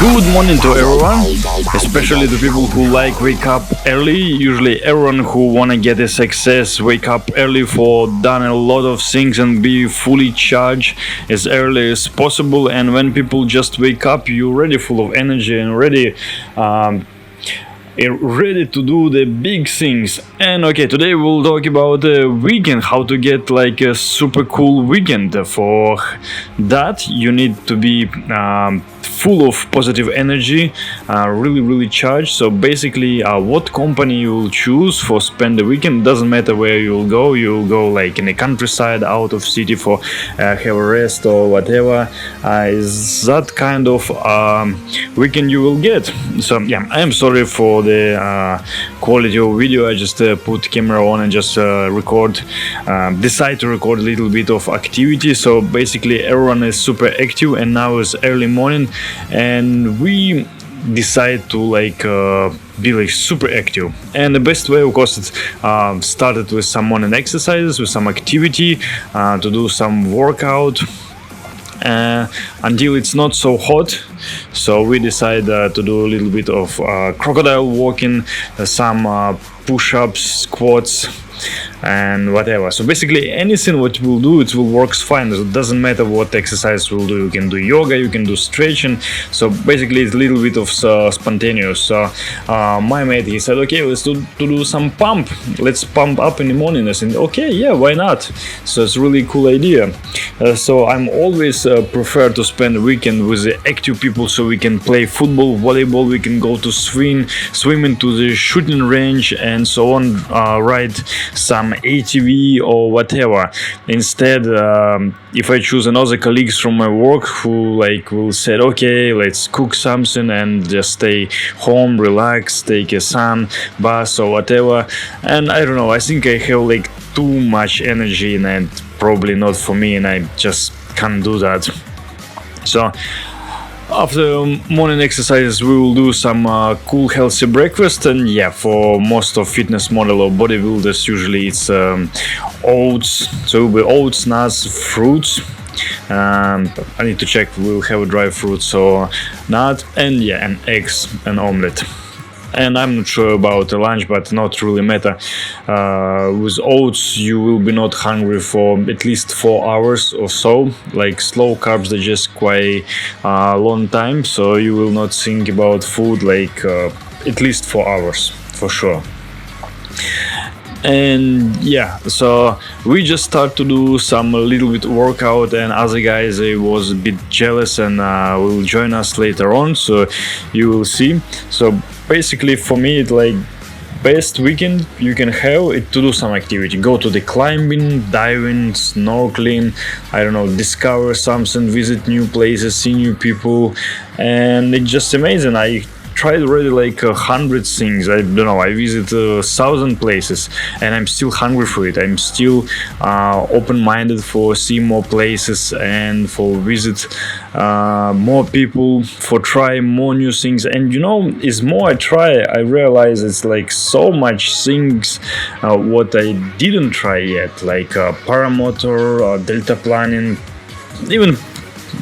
Good morning to everyone, especially the people who like wake up early. Usually everyone who wanna get a success wake up early for done a lot of things and be fully charged as early as possible. And when people just wake up, you're already full of energy and ready to do the big things. And okay, today we'll talk about the weekend, how to get like a super cool weekend. For that you need to be full of positive energy, really charged. So basically, what company you will choose for spend the weekend doesn't matter where you'll go like in the countryside, out of city for have a rest or whatever. Is that kind of weekend you will get. So yeah, I am sorry for the quality of video. I just put camera on and just decide to record a little bit of activity. So basically everyone is super active and now it's early morning and we decide to be like super active. And the best way, of course, it started with some morning exercises, with some activity, to do some workout until it's not so hot. So we decide to do a little bit of crocodile walking, some push-ups, squats, and whatever. So basically anything what we'll do, it will works fine. It doesn't matter what exercise we'll do. You can do yoga, you can do stretching. So basically it's a little bit of spontaneous. So my mate, he said, okay, let's do some pump. Let's pump up in the morning. I said, okay, yeah, why not? So it's really cool idea. So I'm always prefer to spend the weekend with the active people, so we can play football, volleyball, we can go to swim into the shooting range and so on, ride some ATV or whatever. Instead, if I choose another colleagues from my work who will say, okay, let's cook something and just stay home, relax, take a sun bath or whatever. And I don't know, I think I have too much energy and probably not for me, and I just can't do that. So after morning exercises, we will do some cool healthy breakfast. And yeah, for most of fitness model or bodybuilders, usually it's oats. So it will be oats, nuts, fruits. I need to check, we'll have a dry fruits or not, and yeah, and eggs and omelette. And I'm not sure about the lunch, but not really matter. With oats, you will be not hungry for at least 4 hours or so. Like slow carbs, they just quite long time, so you will not think about food at least 4 hours for sure. And yeah, so we just start to do some little bit workout, and other guys, they was a bit jealous and will join us later on, so you will see. So basically for me, it's best weekend you can have it to do some activity. Go to the climbing, diving, snorkeling, I don't know, discover something, visit new places, see new people, and it's just amazing. I tried already 100 things. I don't know, I visit 1,000 places and I'm still hungry for it. I'm still open-minded for see more places and for visit more people, for try more new things. And is more I try, I realize it's so much things what I didn't try yet, paramotor, delta planning, even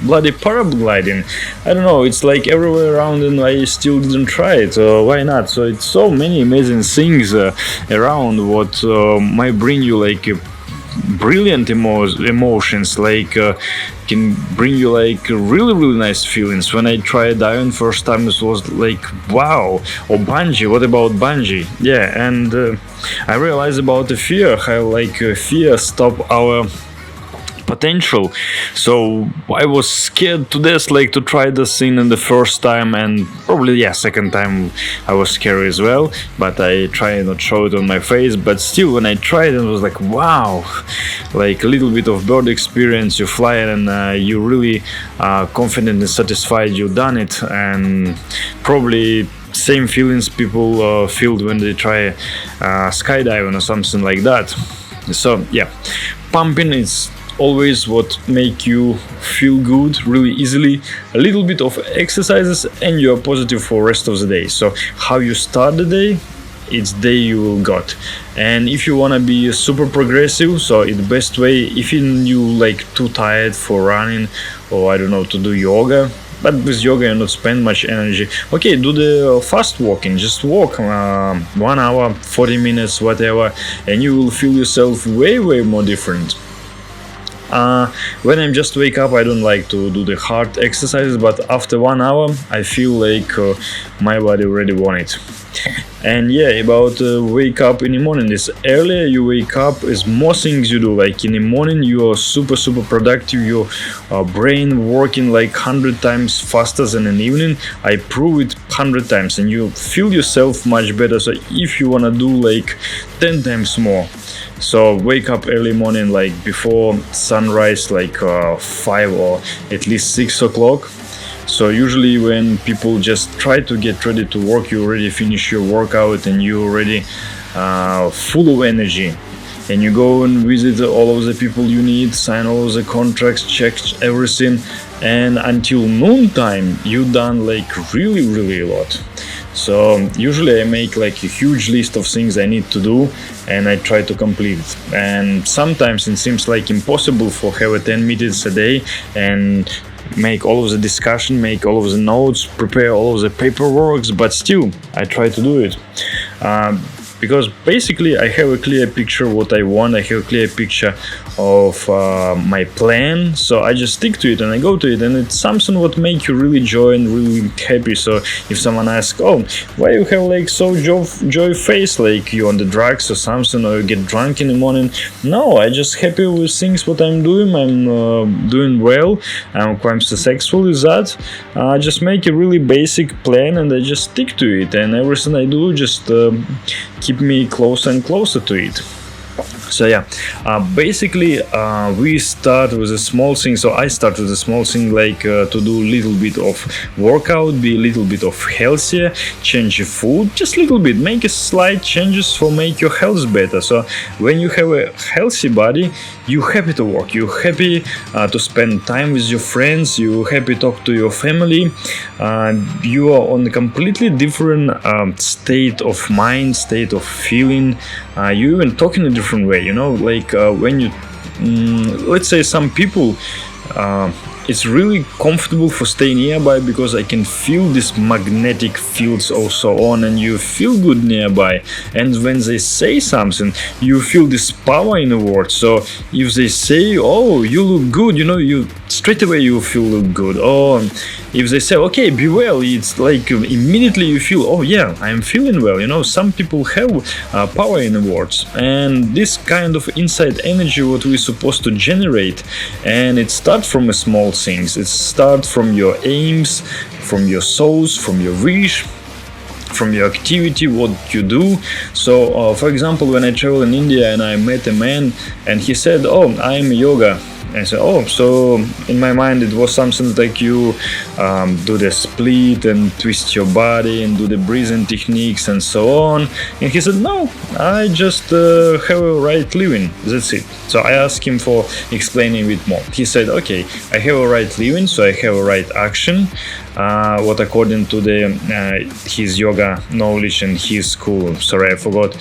bloody paragliding. I don't know, it's everywhere around and I still didn't try it. Why not? So it's so many amazing things around what might bring you brilliant emotions, can bring you really nice feelings. When I tried diving first time, it was wow. Or bungee, what about bungee? Yeah, and I realized about the fear, how fear stop our potential. So I was scared to death to try the thing in the first time, and probably second time I was scared as well, but I try not show it on my face. But still, when I tried, it was wow, a little bit of bird experience. You fly and you really confident and satisfied you done it, and probably same feelings people feel when they try skydiving or something like that. So yeah, pumping is always what make you feel good really easily. A little bit of exercises and you are positive for rest of the day. So how you start the day, it's day you will got. And if you want to be super progressive, so it's the best way, if you too tired for running or I don't know to do yoga, but with yoga you not spend much energy. Okay, do the fast walking, just walk 1 hour, 40 minutes, whatever, and you will feel yourself way more different. When I'm just wake up, I don't like to do the hard exercises, but after 1 hour I feel like my body already want it. And yeah, about wake up in the morning, this earlier you wake up is more things you do. Like in the morning you are super productive, your brain working like 100 times faster than in the evening. I prove it 100 times, and you feel yourself much better. So if you wanna do like 10 times more, so wake up early morning, like before sunrise, like 5 or at least 6 o'clock. So usually when people just try to get ready to work, you already finish your workout and you already full of energy, and you go and visit all of the people you need, sign all of the contracts, check everything, and until noontime you done like really a lot. So usually I make like a huge list of things I need to do, and I try to complete it. And sometimes it seems like impossible for have a 10 meetings a day and make all of the discussion, make all of the notes, prepare all of the paperwork, but still I try to do it. Because basically I have a clear picture what I want, I have a clear picture of my plan, so I just stick to it and I go to it, and it's something what make you really joy and really happy. So if someone asks, oh, why you have like so joy face, like you on the drugs or something, or you get drunk in the morning? No, I just happy with things what I'm doing. I'm doing well, I'm quite successful with that. I just make a really basic plan and I just stick to it, and everything I do just keep me closer and closer to it. So yeah, basically we start with a small thing. So I start with a small thing, like to do a little bit of workout, be a little bit of healthier, change your food just a little bit, make a slight changes for make your health better. So when you have a healthy body, you happy to work, you happy to spend time with your friends, you happy to talk to your family, you are on a completely different state of mind, state of feeling, you even talk in a different way, you know, like when you let's say some people it's really comfortable for stay nearby because I can feel this magnetic fields also on, and you feel good nearby, and when they say something you feel this power in the word. So if they say, oh, you look good, you know, you straight away you feel look good. Or if they say, okay, be well, it's like immediately you feel, oh yeah, I'm feeling well. You know, some people have power in the words, and this kind of inside energy what we're supposed to generate, and it starts from a small things. It starts from your aims, from your souls, from your wish, from your activity, what you do. So for example, when I travel in India and I met a man and he said, oh, I'm yoga. I said, oh, so in my mind it was something like you do the split and twist your body and do the breathing techniques and so on. And he said, no, I just have a right living, that's it. So I asked him for explaining a bit more. He said, okay, I have a right living, so I have a right action, what according to the his yoga knowledge and his school. Sorry, I forgot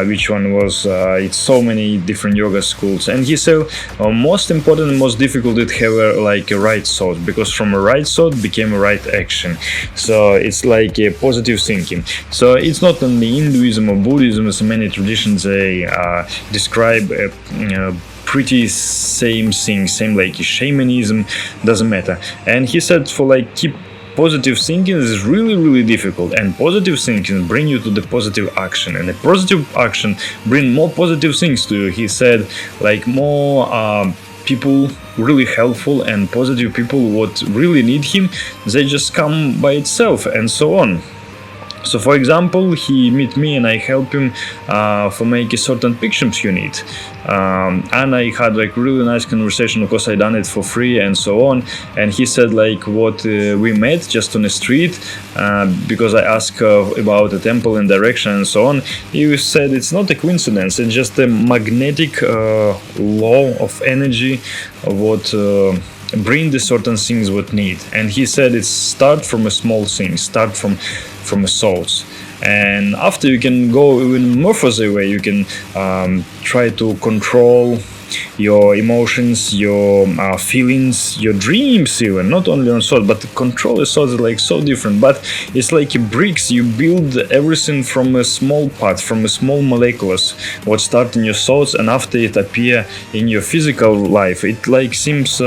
which one was. It's so many different yoga schools. And he said most important and most difficult it have like a right thought, because from a right thought became a right action. So it's like a positive thinking. So it's not only Hinduism or Buddhism, as many traditions they describe pretty same thing, same like shamanism, doesn't matter. And he said for like keep positive thinking is really difficult, and positive thinking bring you to the positive action, and the positive action bring more positive things to you. He said like more people really helpful and positive people what really need him, they just come by itself and so on. So for example, he meet me and I help him for make a certain pictures you need, and I had like really nice conversation because I done it for free and so on. And he said like what we met just on the street because I asked about the temple and direction and so on. He said it's not a coincidence, it's just a magnetic law of energy what bring the certain things what need. And he said it start from a small thing, start from a thoughts, and after you can go even more further away, you can try to control your emotions, your feelings, your dreams, even not only on thoughts, but control your thoughts is like so different. But it's like bricks. You build everything from a small part, from a small molecules. What start in your thoughts, and after it appear in your physical life. It like seems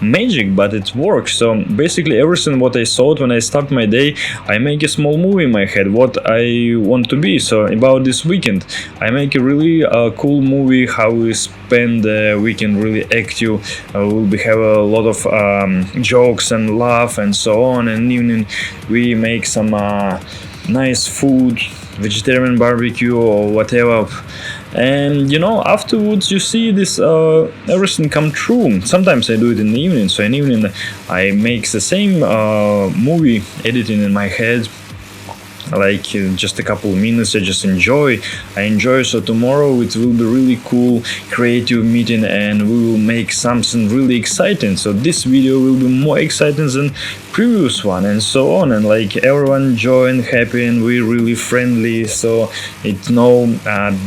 magic, but it works. So basically, everything what I thought when I start my day, I make a small movie in my head what I want to be. So about this weekend, I make a really cool movie how we spend the weekend really active. We'll be have a lot of jokes and laugh and so on. And evening we make some nice food, vegetarian barbecue or whatever. And afterwards you see this everything come true. Sometimes I do it in the evening. So in the evening I make the same movie editing in my head, like just a couple of minutes. I just enjoy. So tomorrow it will be really cool creative meeting, and we will make something really exciting. So this video will be more exciting than previous one, and so on. And like everyone join happy, and we're really friendly. So it's no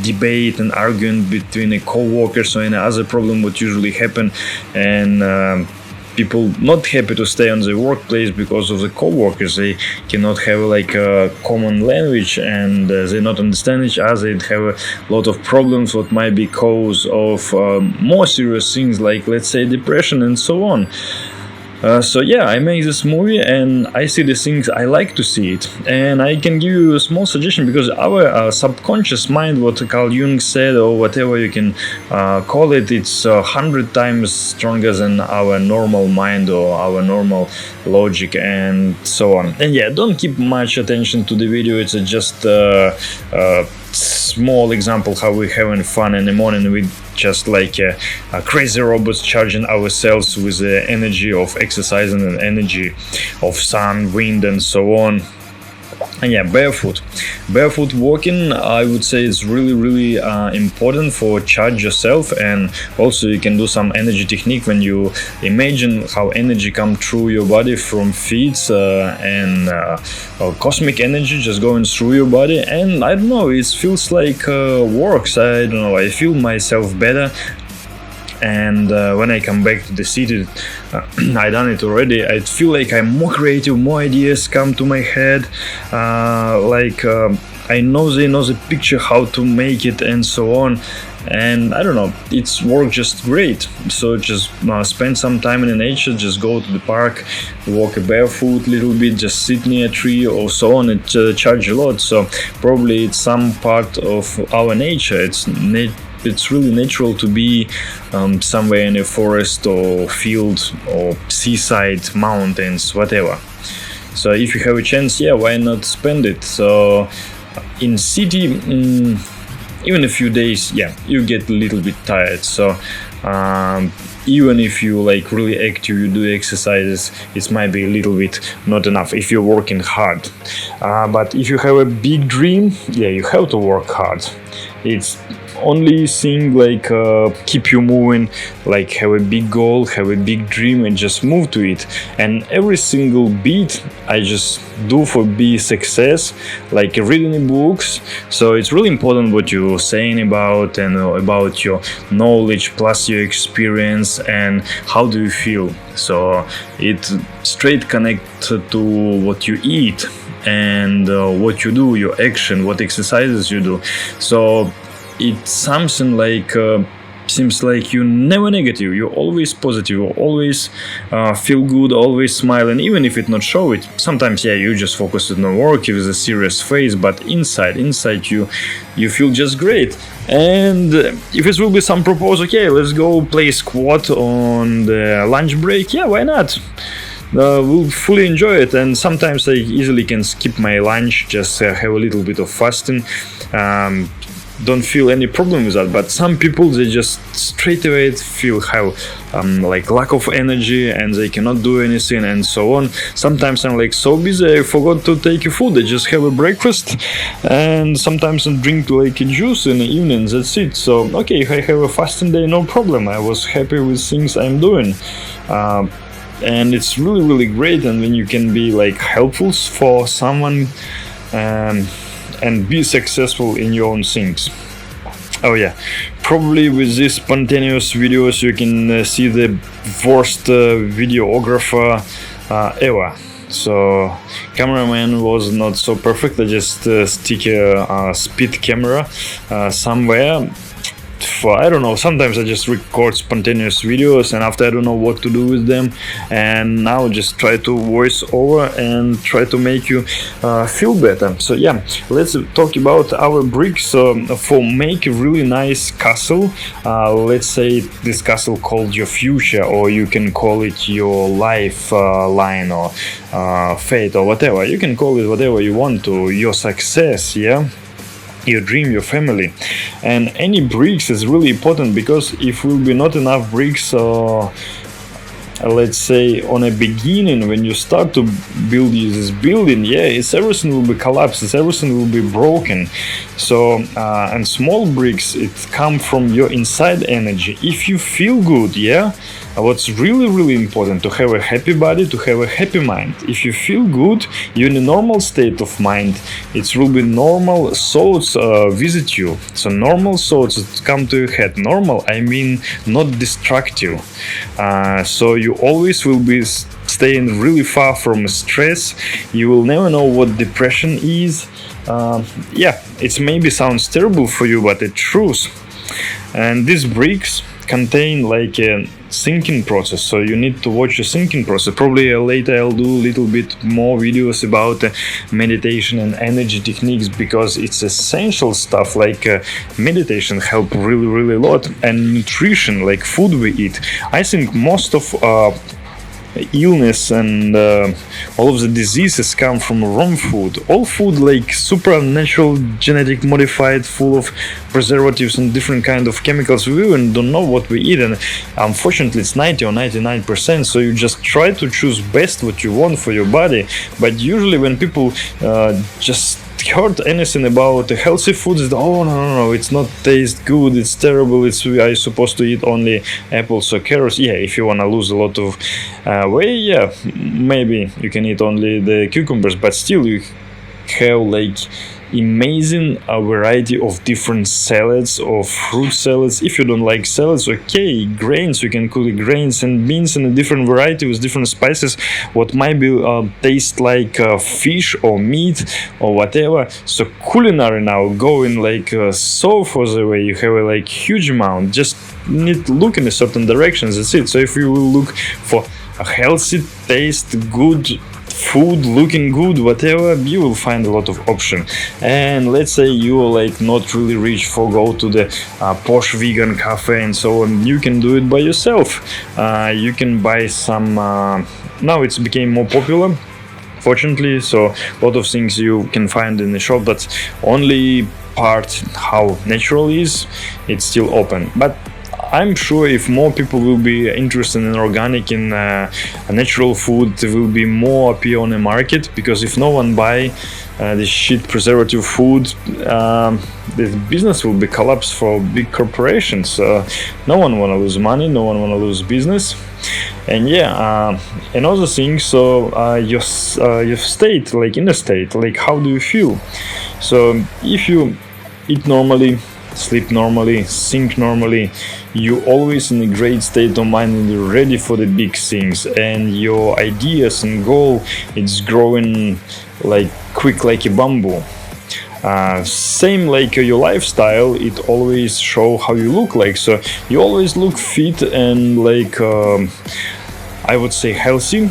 debate and arguing between the co-workers or any other problem what usually happen. And people not happy to stay on the workplace because of the co-workers. They cannot have like a common language, and they not understand each other. They have a lot of problems what might be cause of more serious things like, let's say, depression and so on. So yeah, I make this movie and I see the things I like to see it, and I can give you a small suggestion, because our subconscious mind, what Carl Jung said, or whatever you can call it, it's 100 times stronger than our normal mind or our normal logic and so on. And yeah, don't keep much attention to the video. It's just small example how we're having fun in the morning with just like crazy robots charging ourselves with the energy of exercising and energy of sun, wind and so on. And yeah, barefoot walking, I would say, is really important for charge yourself. And also you can do some energy technique when you imagine how energy come through your body from feet and cosmic energy just going through your body. And I don't know, it feels like works. I don't know, I feel myself better. And when I come back to the city, I done it already. I feel like I'm more creative, more ideas come to my head. I know the picture how to make it and so on. And I don't know, it's worked just great. So just spend some time in the nature, just go to the park, walk barefoot a little bit, just sit near a tree or so on. It charge a lot. So probably it's some part of our nature. It's really natural to be somewhere in a forest or field or seaside, mountains, whatever. So if you have a chance, yeah, why not spend it? So in city, even a few days, yeah, you get a little bit tired. So even if you like really active, you do exercises, it might be a little bit not enough if you're working hard. But if you have a big dream, yeah, you have to work hard. It's only thing like keep you moving, like have a big goal, have a big dream, and just move to it. And every single bit I just do for be success, like reading books. So it's really important what you're saying about, and about your knowledge plus your experience and how do you feel. So it straight connected to what you eat and what you do, your action, what exercises you do. So it's something like seems like you're never negative, you're always positive, you always feel good, always smile. And even if it not show it, sometimes yeah, you just focus on work with a serious face, but inside you feel just great. And if it will be some proposal, okay, let's go play squat on the lunch break, yeah, why not? We'll fully enjoy it. And sometimes I easily can skip my lunch, just have a little bit of fasting. Don't feel any problem with that. But some people, they just straight away feel have like lack of energy and they cannot do anything and so on. Sometimes I'm like so busy I forgot to take a food. I just have a breakfast and sometimes I drink like a juice in the evening, that's it. So okay, if I have a fasting day, no problem, I was happy with things I'm doing. And it's really great. And when you can be like helpful for someone and be successful in your own things. Oh yeah, probably with these spontaneous videos you can see the worst videographer ever. So cameraman was not so perfect. I just stick a speed camera somewhere. For I don't know, sometimes I just record spontaneous videos and after I don't know what to do with them, and now just try to voice over and try to make you feel better. So yeah, let's talk about our bricks for make a really nice castle. Let's say this castle called your future, or you can call it your life line, or fate, or whatever. You can call it whatever you want to, your success, yeah, your dream, your family. And any bricks is really important, because if will be not enough bricks, let's say on a beginning when you start to build this building, yeah, it's everything will be collapsed, it's everything will be broken. So and small bricks, it come from your inside energy. If you feel good, yeah, what's really important, to have a happy body, to have a happy mind. If you feel good, you're in a normal state of mind, it will be normal thoughts visit you. So normal thoughts come to your head. Normal, I mean not destructive. So you always will be staying really far from stress. You will never know what depression is. Yeah, it maybe sounds terrible for you, but it's truth. And these bricks contain like a thinking process, so you need to watch a thinking process. Probably later I'll do a little bit more videos about meditation and energy techniques, because it's essential stuff. Like meditation help really a lot, and nutrition, like food we eat. I think most of illness and all of the diseases come from wrong food. All food like supernatural, genetic modified, full of preservatives and different kind of chemicals. We even don't know what we eat, and unfortunately it's 90 or 99%. So you just try to choose best what you want for your body. But usually when people just heard anything about healthy foods, oh no, it's not taste good, it's terrible, it's I supposed to eat only apples or carrots. Yeah, if you want to lose a lot of weight, yeah, maybe you can eat only the cucumbers, but still you have like amazing variety of different salads or fruit salads. If you don't like salads, okay, grains, you can cook grains and beans in a different variety with different spices, what might be taste like fish or meat or whatever. So culinary now going like so far away, you have a like huge amount, just need to look in a certain directions, that's it. So if you will look for a healthy taste, good food, looking good, whatever, you will find a lot of option. And let's say you are like not really rich for go to the posh vegan cafe and so on, you can do it by yourself. You can buy some now it's became more popular, fortunately, so a lot of things you can find in the shop, but only part how natural is, it's still open. But I'm sure if more people will be interested in organic and natural food, there will be more appear on the market, because if no one buy this shit preservative food, the business will be collapsed for big corporations. No one want to lose money, no one want to lose business. And yeah, another thing, so your state, like inner state, like how do you feel? So if you eat normally, sleep normally, think normally, you always in a great state of mind and you're ready for the big things, and your ideas and goal, it's growing like quick like a bamboo. Same like your lifestyle, it always show how you look like. So you always look fit and like I would say healthy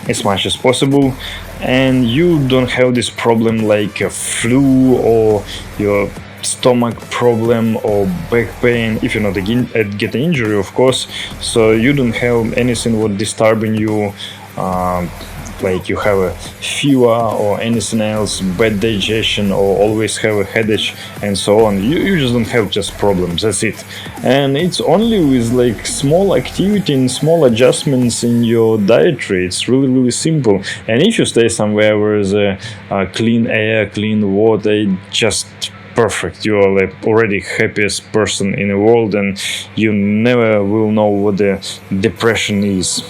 as much as possible, and you don't have this problem like a flu or your stomach problem or back pain, if you're not get an injury, of course. So you don't have anything what disturbing you, like you have a fever or anything else, bad digestion, or always have a headache and so on. You just don't have just problems, that's it. And it's only with like small activity and small adjustments in your dietary. It's really simple. And if you stay somewhere where there's clean air, clean water, just perfect, you are like already happiest person in the world, and you never will know what the depression is.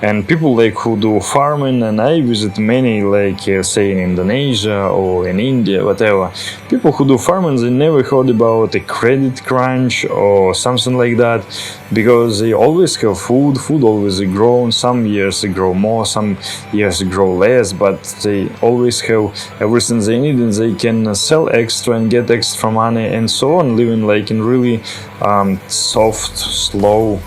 And people like who do farming, and I visit many, like say in Indonesia or in India, whatever. People who do farming, they never heard about a credit crunch or something like that, because they always have food. Food always grown. Some years they grow more, some years they grow less, but they always have everything they need, and they can sell extra and get extra money and so on, living like in really soft, slow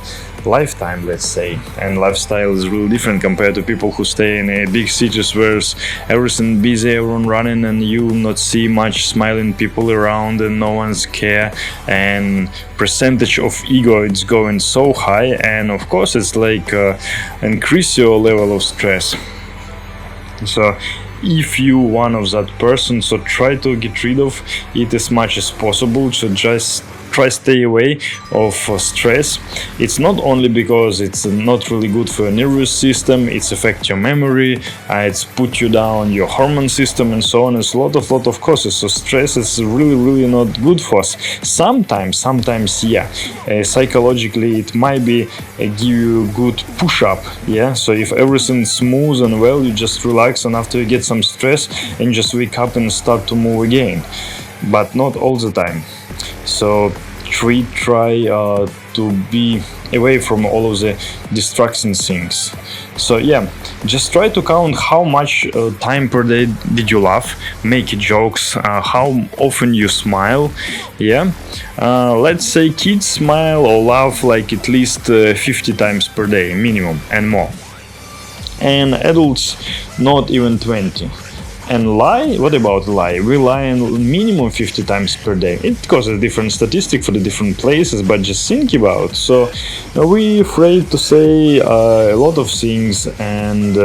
lifetime, let's say. And lifestyle is really different compared to people who stay in big cities where everything busy, everyone running, and you will not see much smiling people around and no one's care, and percentage of ego it's going so high, and of course it's like increase your level of stress. So if you one of that person, so try to get rid of it as much as possible. So just try stay away of stress. It's not only because it's not really good for your nervous system, it's affect your memory, it's put you down your hormone system and so on. It's a lot of causes. So stress is really not good for us. Sometimes yeah, psychologically it might be give you good push up, yeah. So if everything's smooth and well, you just relax, and after you get some stress and just wake up and start to move again, but not all the time. So try to be away from all of the distracting things. So yeah, just try to count how much time per day did you laugh, make jokes, how often you smile. Yeah, let's say kids smile or laugh like at least 50 times per day minimum and more, and adults not even 20. And lie, what about lie? We lie in minimum 50 times per day. It causes a different statistic for the different places, but just think about. So we're afraid to say a lot of things, and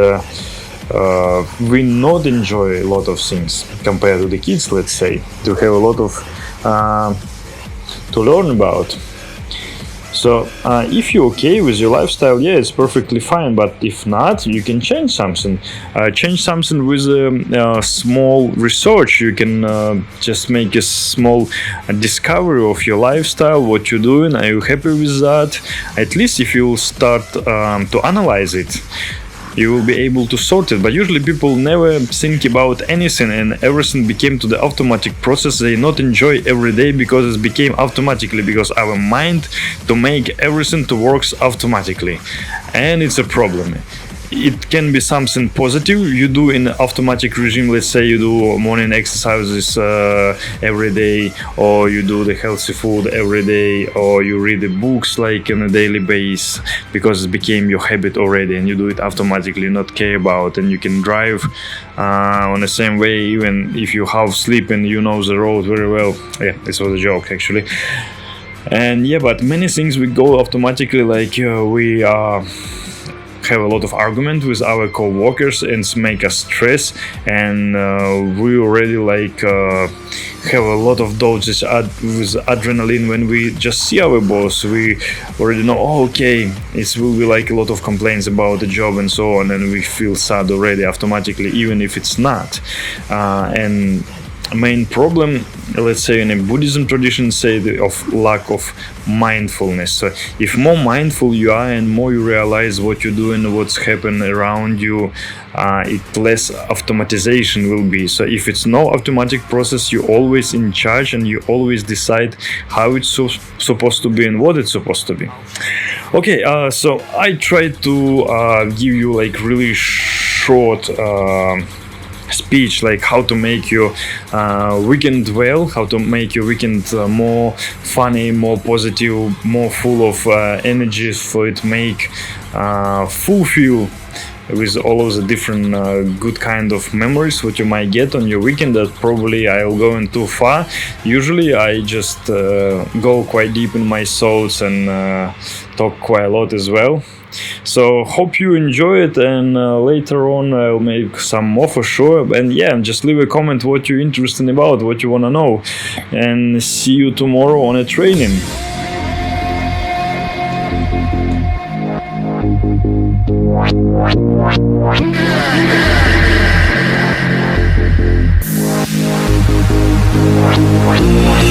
we not enjoy a lot of things compared to the kids, let's say, to have a lot of to learn about. So if you're okay with your lifestyle, yeah, it's perfectly fine. But if not, you can change something. Change something with a small research. You can just make a small discovery of your lifestyle, what you're doing. Are you happy with that? At least if you start to analyze it, you will be able to sort it. But usually people never think about anything, and everything became to the automatic process. They not enjoy every day because it became automatically, because our mind to make everything to works automatically, and it's a problem. It can be something positive you do in automatic regime. Let's say you do morning exercises every day, or you do the healthy food every day, or you read the books like on a daily basis because it became your habit already, and you do it automatically, not care about, and you can drive on the same way even if you half sleep and you know the road very well. Yeah, this was a joke actually. And yeah, but many things we go automatically, like we have a lot of argument with our co-workers and make us stress, and we already like have a lot of doses with adrenaline when we just see our boss. We already know, oh, okay, it will be like a lot of complaints about the job and so on, and we feel sad already automatically, even if it's not. And main problem, let's say in a Buddhism tradition, say of lack of mindfulness. So if more mindful you are and more you realize what you're doing, what's happening around you, it less automatization will be. So if it's no automatic process, you're always in charge and you always decide how it's supposed to be and what it's supposed to be. Okay, so I tried to give you like really short speech, like how to make your weekend well, how to make your weekend more funny, more positive, more full of energy, for it make fulfill with all of the different good kind of memories what you might get on your weekend. That probably I'll go in too far. Usually I just go quite deep in my thoughts and talk quite a lot as well. So hope you enjoy it, and later on I'll make some more for sure. And yeah, just leave a comment what you're interested about, what you want to know, and see you tomorrow on a training. Yeah.